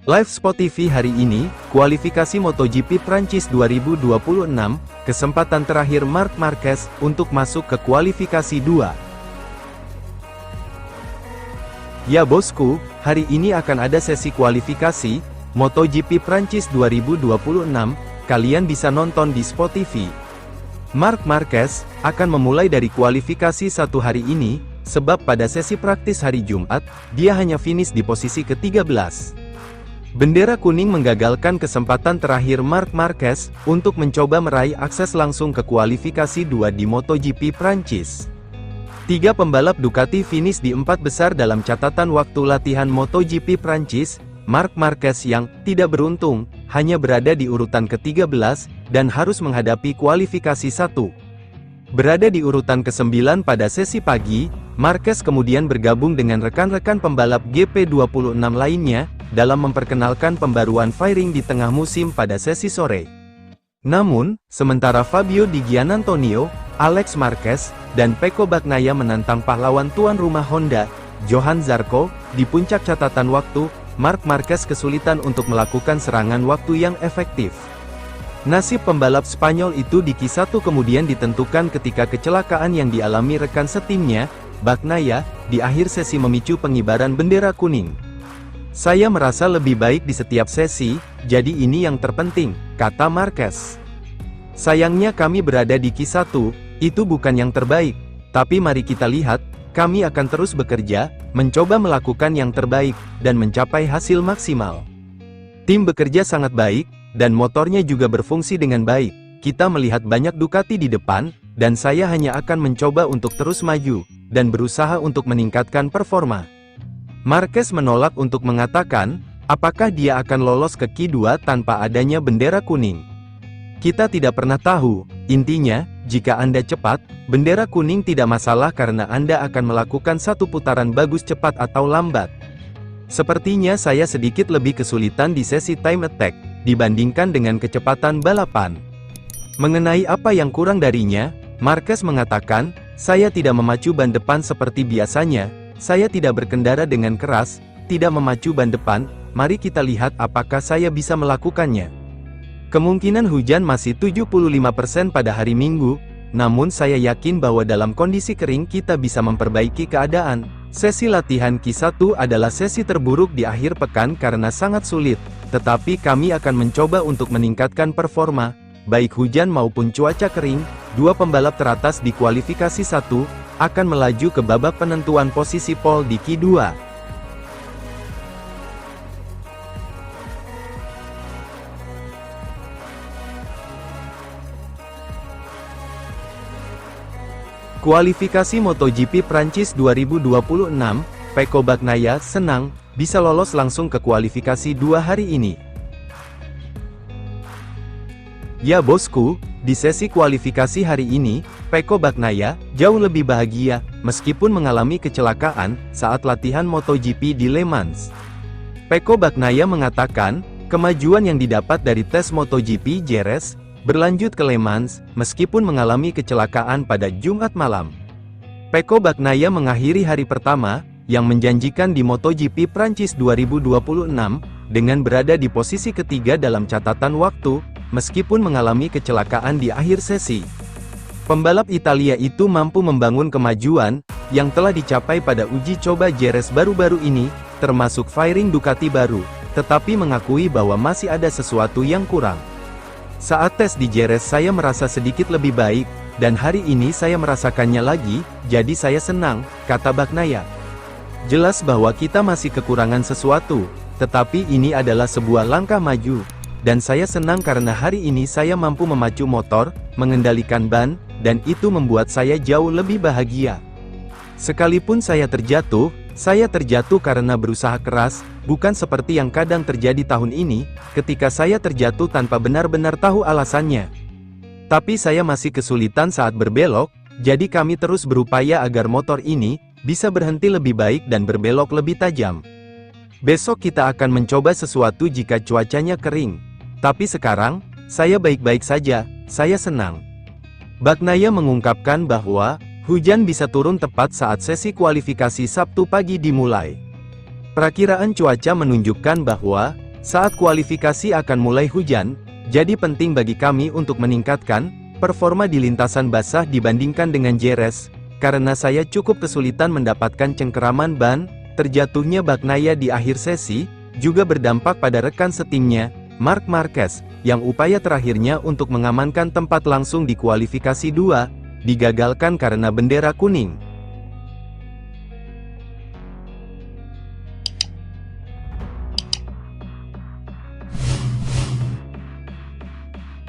Live Spot TV hari ini, kualifikasi MotoGP Prancis 2026, kesempatan terakhir Marc Marquez untuk masuk ke kualifikasi 2. Ya bosku, hari ini akan ada sesi kualifikasi MotoGP Prancis 2026, kalian bisa nonton di Spot TV. Marc Marquez akan memulai dari kualifikasi 1 hari ini, sebab pada sesi praktis hari Jumat, dia hanya finish di posisi ke-13. Bendera kuning menggagalkan kesempatan terakhir Marc Marquez untuk mencoba meraih akses langsung ke kualifikasi 2 di MotoGP Prancis. 3 pembalap Ducati finish di 4 besar dalam catatan waktu latihan MotoGP Prancis. Marc Marquez yang tidak beruntung hanya berada di urutan ke-13 dan harus menghadapi kualifikasi 1. Berada di urutan ke-9 pada sesi pagi, Marquez kemudian bergabung dengan rekan-rekan pembalap GP26 lainnya dalam memperkenalkan pembaruan fairing di tengah musim pada sesi sore. Namun, sementara Fabio Di Giannantonio, Alex Marquez, dan Pecco Bagnaia menantang pahlawan tuan rumah Honda, Johann Zarco, di puncak catatan waktu, Marc Marquez kesulitan untuk melakukan serangan waktu yang efektif. Nasib pembalap Spanyol itu di Q1 kemudian ditentukan ketika kecelakaan yang dialami rekan setimnya, Bagnaia, di akhir sesi memicu pengibaran bendera kuning. Saya merasa lebih baik di setiap sesi, jadi ini yang terpenting, kata Marquez. Sayangnya kami berada di Q1, itu bukan yang terbaik, tapi mari kita lihat, kami akan terus bekerja, mencoba melakukan yang terbaik, dan mencapai hasil maksimal. Tim bekerja sangat baik, dan motornya juga berfungsi dengan baik. Kita melihat banyak Ducati di depan, dan saya hanya akan mencoba untuk terus maju, dan berusaha untuk meningkatkan performa. Marquez menolak untuk mengatakan, apakah dia akan lolos ke Q2 tanpa adanya bendera kuning. Kita tidak pernah tahu, intinya, jika Anda cepat, bendera kuning tidak masalah karena Anda akan melakukan satu putaran bagus cepat atau lambat. Sepertinya saya sedikit lebih kesulitan di sesi time attack, dibandingkan dengan kecepatan balapan. Mengenai apa yang kurang darinya, Marquez mengatakan, saya tidak memacu ban depan seperti biasanya, saya tidak berkendara dengan keras, tidak memacu ban depan, mari kita lihat apakah saya bisa melakukannya. Kemungkinan hujan masih 75% pada hari Minggu, namun saya yakin bahwa dalam kondisi kering kita bisa memperbaiki keadaan. Sesi latihan Q1 adalah sesi terburuk di akhir pekan karena sangat sulit, tetapi kami akan mencoba untuk meningkatkan performa, baik hujan maupun cuaca kering. 2 pembalap teratas di kualifikasi 1, akan melaju ke babak penentuan posisi pole di Q2. Kualifikasi MotoGP Prancis 2026, Pecco Bagnaia senang, bisa lolos langsung ke kualifikasi 2 hari ini. Ya bosku, di sesi kualifikasi hari ini, Pecco Bagnaia jauh lebih bahagia, meskipun mengalami kecelakaan saat latihan MotoGP di Le Mans. Pecco Bagnaia mengatakan, kemajuan yang didapat dari tes MotoGP Jerez berlanjut ke Le Mans, meskipun mengalami kecelakaan pada Jumat malam. Pecco Bagnaia mengakhiri hari pertama, yang menjanjikan di MotoGP Prancis 2026, dengan berada di posisi ketiga dalam catatan waktu, meskipun mengalami kecelakaan di akhir sesi. Pembalap Italia itu mampu membangun kemajuan, yang telah dicapai pada uji coba Jerez baru-baru ini, termasuk fairing Ducati baru, tetapi mengakui bahwa masih ada sesuatu yang kurang. Saat tes di Jerez saya merasa sedikit lebih baik, dan hari ini saya merasakannya lagi, jadi saya senang, kata Bagnaia. Jelas bahwa kita masih kekurangan sesuatu, tetapi ini adalah sebuah langkah maju. Dan saya senang karena hari ini saya mampu memacu motor, mengendalikan ban, dan itu membuat saya jauh lebih bahagia. Sekalipun saya terjatuh karena berusaha keras, bukan seperti yang kadang terjadi tahun ini, ketika saya terjatuh tanpa benar-benar tahu alasannya. Tapi saya masih kesulitan saat berbelok, jadi kami terus berupaya agar motor ini bisa berhenti lebih baik dan berbelok lebih tajam. Besok kita akan mencoba sesuatu jika cuacanya kering. Tapi sekarang, saya baik-baik saja, saya senang. Bagnaia mengungkapkan bahwa, hujan bisa turun tepat saat sesi kualifikasi Sabtu pagi dimulai. Perakiraan cuaca menunjukkan bahwa, Saat kualifikasi akan mulai hujan, jadi penting bagi kami untuk meningkatkan performa di lintasan basah dibandingkan dengan JRS, karena saya cukup kesulitan mendapatkan cengkeraman ban. Terjatuhnya Bagnaia di akhir sesi juga berdampak pada rekan setimnya, Marc Marquez, yang upaya terakhirnya untuk mengamankan tempat langsung di kualifikasi 2 digagalkan karena bendera kuning.